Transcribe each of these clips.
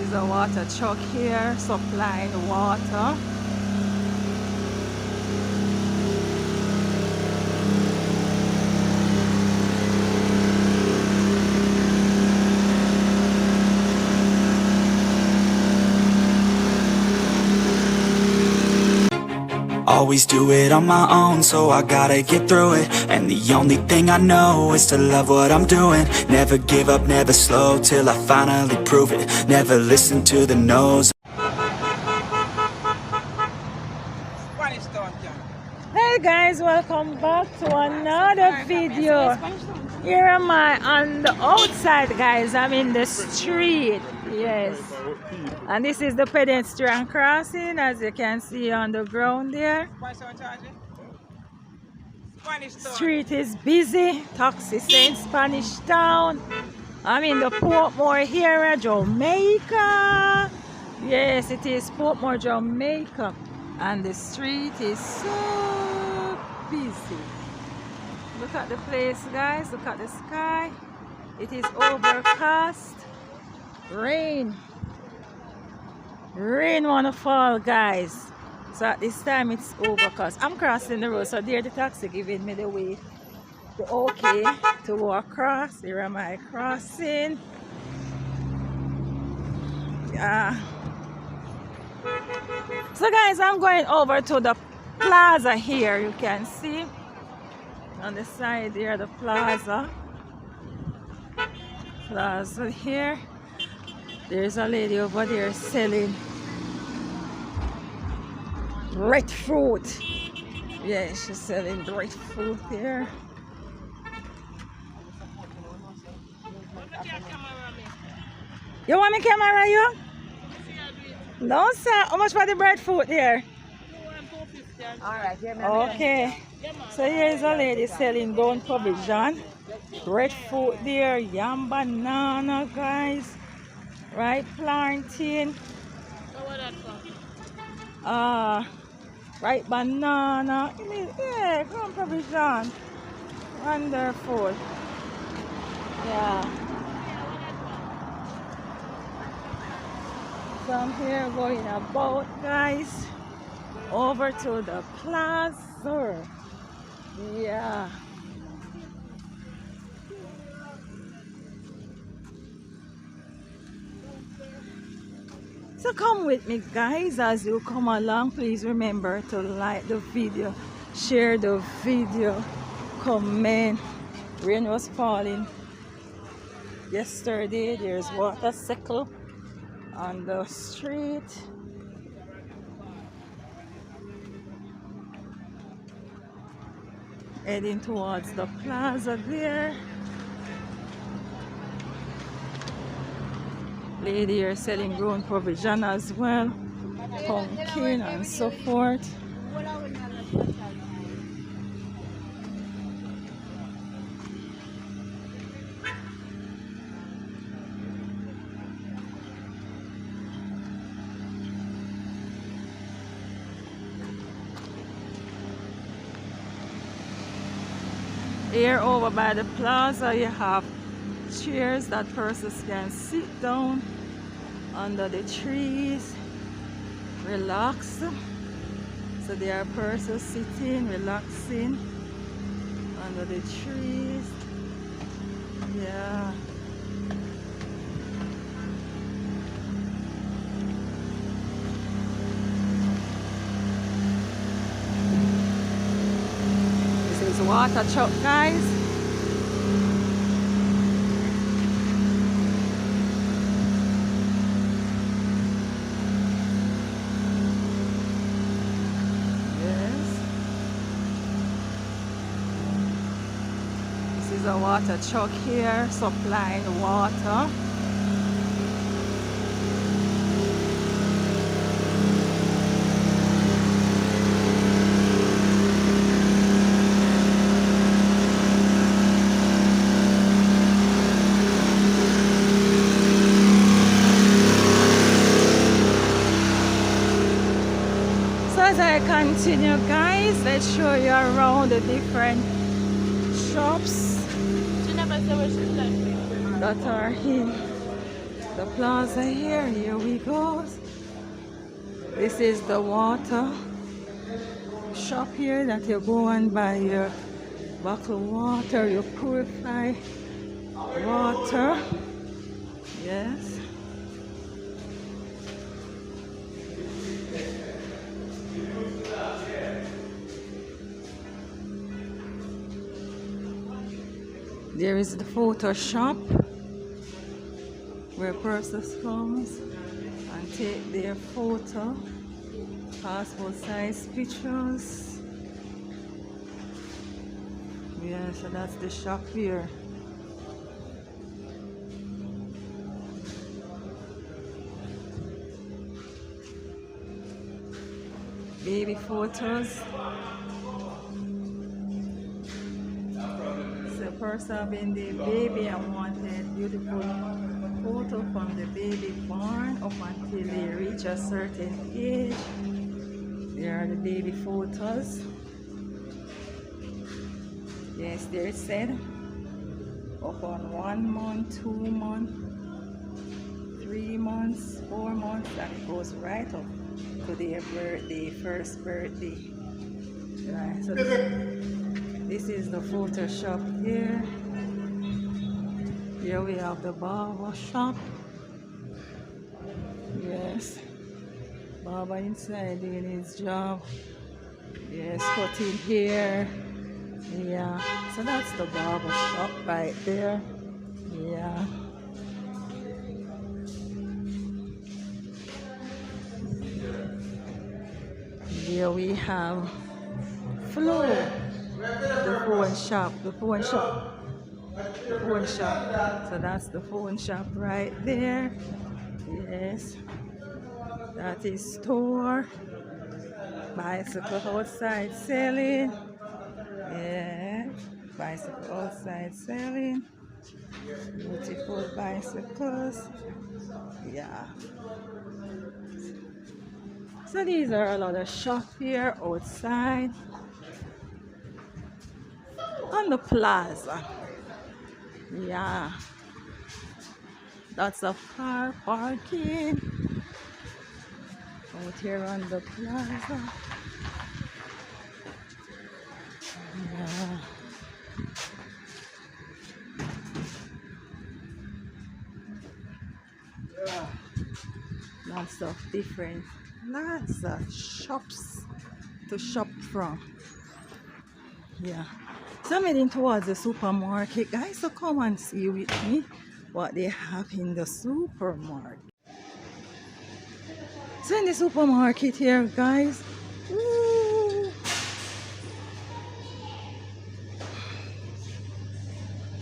is a water truck here supplying water. Always do it on my own, so I gotta get through it. And the only thing I know is to love what I'm doing. Never give up, never slow, till I finally prove it. Never listen to the no's. Hey guys, welcome back to another video. Here am I on the outside, guys. I'm in the street. Yes. And this is the pedestrian crossing, as you can see on the ground there. Street is busy. Taxi saying Spanish Town. I'm in the Portmore area, Jamaica. Yes, it is Portmore, Jamaica. And the street is so busy. Look at the place, guys. Look at the sky. It is overcast. Rain wanna fall, guys. So at this time it's overcast. I'm crossing the road, so there the taxi giving me the way, the okay to walk across. Here am I crossing. Yeah. So guys, I'm going over to the plaza here. You can see on the side there, the plaza here. There's a lady over there selling breadfruit. Yeah, she's selling breadfruit there. You want me camera you? No sir, how much for the breadfruit there? Alright, okay. So here is a lady selling down provision. Breadfruit there, yam banana, guys. Right, plantain. Right, banana. Yeah, grown provision. Wonderful. Yeah. So I'm here going about, guys, over to the plaza. Yeah. So come with me, guys, as you come along. Please remember to like the video, share the video, comment. Rain was falling yesterday. There's water cycle on the street. Heading towards the plaza there. Lady here selling grown provision as well, pumpkin and so forth. Here over by the plaza you have chairs that persons can sit down under the trees, relax. So there are persons sitting, relaxing under the trees. Yeah. This is water truck, guys. A water truck here supplying water. So as I continue, guys, let's show you around the different shops that are in The plaza here we go. This is the water shop here that you go and buy your bottled water, you purify water. Yes. There is the photo shop where persons comes and take their photo, passport size pictures. Yeah, so that's the shop here. Baby photos. So person being the baby and wanted beautiful photo from the baby born up until they reach a certain age. There are the baby photos. Yes, they're said up on 1 month, 2 months, 3 months, 4 months, and it goes right up to their birthday, first birthday. Right, so this is the photo shop here. Here we have the barber shop. Yes, barber inside doing his job. Yes, cutting hair. Yeah, so that's the barber shop right there. Yeah. Here we have Flo, the phone shop, the phone shop, the phone shop. So that's the phone shop right there. Yes, that is store. Bicycle outside selling. Yeah, bicycle outside selling. Beautiful bicycles. Yeah. So these are a lot of shops here outside on the plaza. Yeah, lots of car parking out here on the plaza. Yeah. Lots of different, lots of shops to shop from. Yeah, so I'm heading towards the supermarket, guys, so come and see with me what they have in the supermarket. So in the supermarket here, guys, ooh,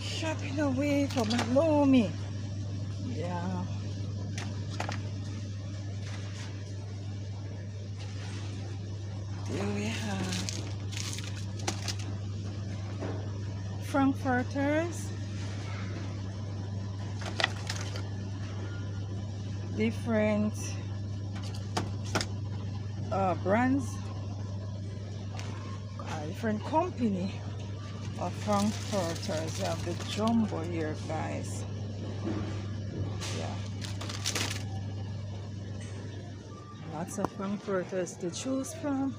shopping away from Lomi. Yeah. Here we have Frankfurters, different brands, different company of Frankfurters. You have the jumbo here, guys. Yeah, lots of Frankfurters to choose from.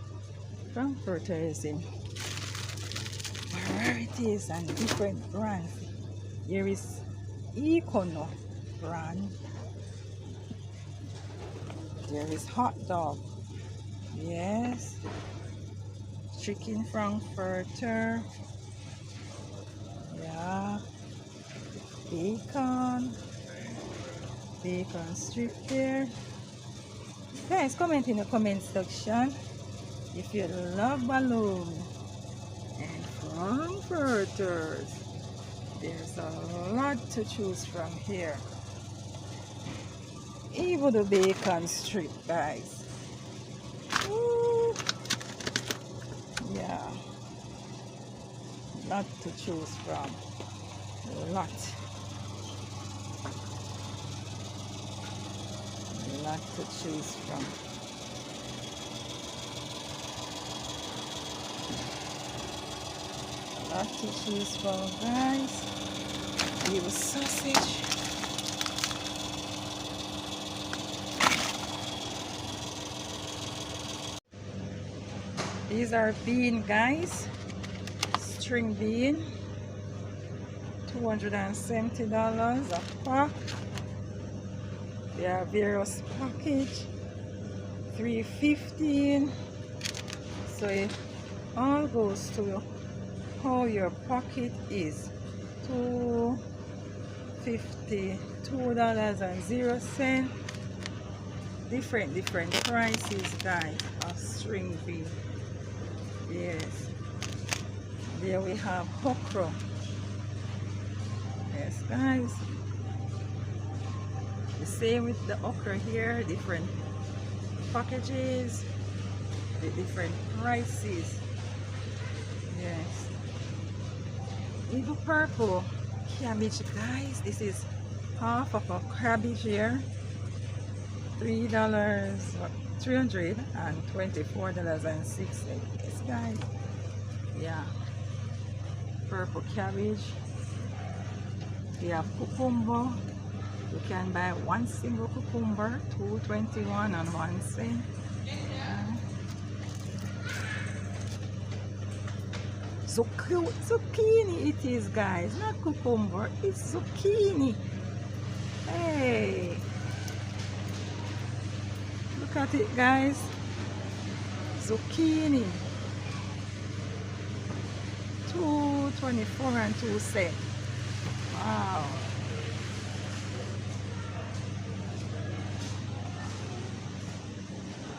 Frankfurters in varieties and different brands. Here is Econo brand. There is hot dog. Yes. Chicken Frankfurter. Yeah. Bacon. Bacon strip there. Guys, comment in the comment section if you love balloon and Frankfurters. There's a lot to choose from here. Even the bacon strip, guys. Woo. Yeah, lot to choose from. A lot to choose from. A lot to choose from, guys. Here was sausage. These are bean, guys. String bean. $270 a pack. There are various package. $3.15. So it all goes to how your pocket is. $2.02. Different prices, guys, of string bean. Yes. There we have okra. Yes, guys. The same with the okra here. Different packages. The different prices. Yes. Even purple cabbage, guys. This is half of a cabbage here. $324.60. Yes, guys. Yeah. Purple cabbage. We have cucumber. You can buy one single cucumber, $2.21 and 1 cent. Zucchini it is, guys, not cucumber, it's zucchini. Hey, look at it, guys. Zucchini, $2.24 and 2 cents. Wow.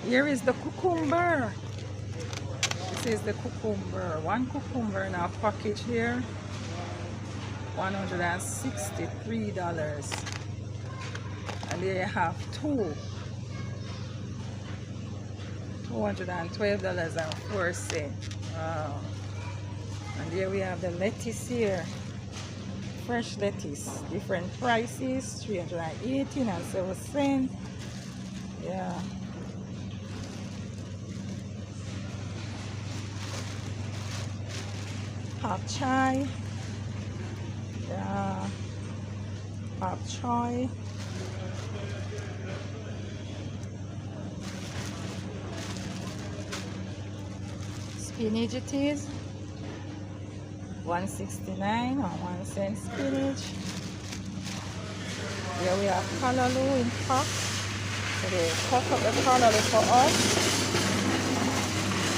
Here is the cucumber. This is the cucumber. One cucumber in our package here. $163. And there you have two. $212.04. Wow. And here we have the lettuce here. Fresh lettuce. Different prices. $318.07. Yeah. Pop chai. Yeah. Pop chai. Spinach it is. $1.69 or 1 cent spinach. Here we have callaloo in pack. So they cut up the callaloo for us.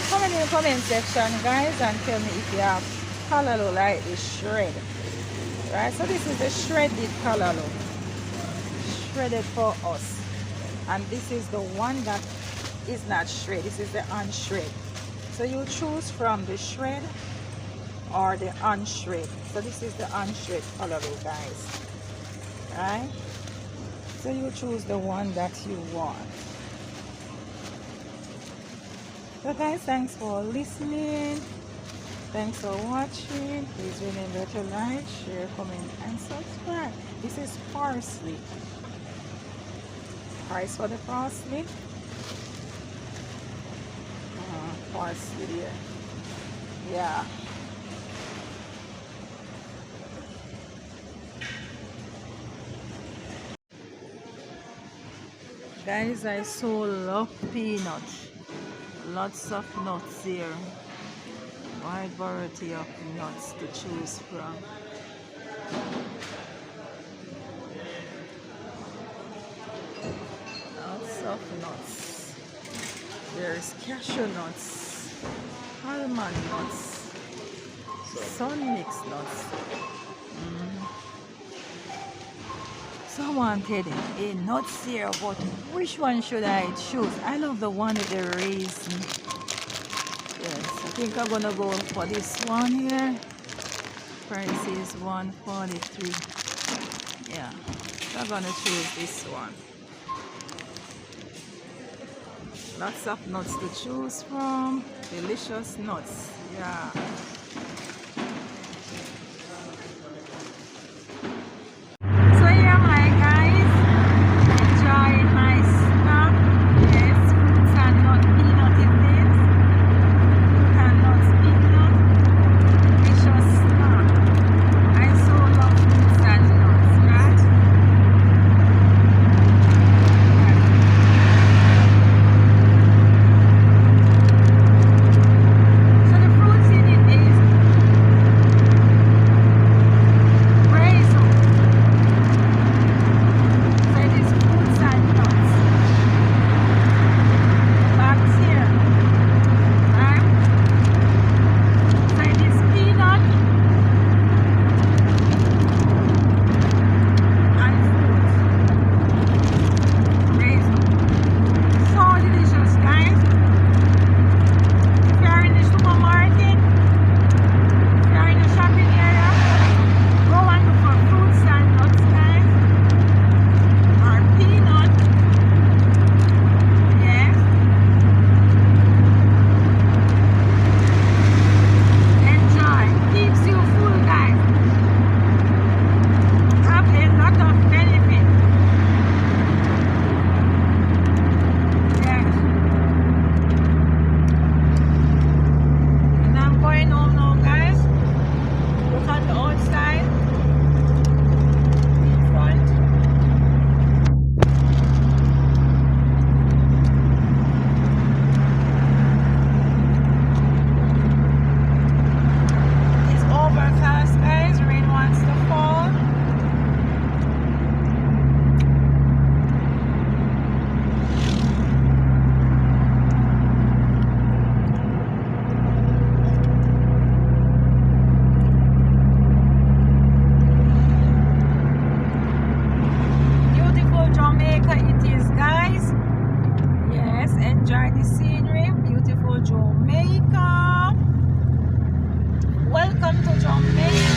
Comment in the comment section, guys, and tell me if you have callaloo like this shred. Right, so this is the shredded callaloo. Shredded for us. And this is the one that is not shred. This is the unshred. So you choose from the shred or the unshred. So this is the unshred callaloo, guys. Right? So you choose the one that you want. So guys, thanks for listening. Thanks for watching. Please remember to like, share, comment, and subscribe. This is parsley. Price for the parsley. Parsley here. Yeah. Guys, I so love peanuts. Lots of nuts here. Wide variety of nuts to choose from. Lots of nuts. There's cashew nuts, almond nuts, sun mixed nuts. So I wanted a nuts here, but which one should I choose? I love the one with the raisin. Yes, I think I'm gonna go for this one here. Price is $1.43. Yeah, so I'm gonna choose this one. Lots of nuts to choose from. Delicious nuts. Yeah. So here my guys, enjoy my snack. Yes, fruits and nut peanut it is. Fruit and nuts peanut. Delicious snack. I so love fruits and nuts, right? enjoy the scenery. Beautiful Jamaica. Welcome to Jamaica.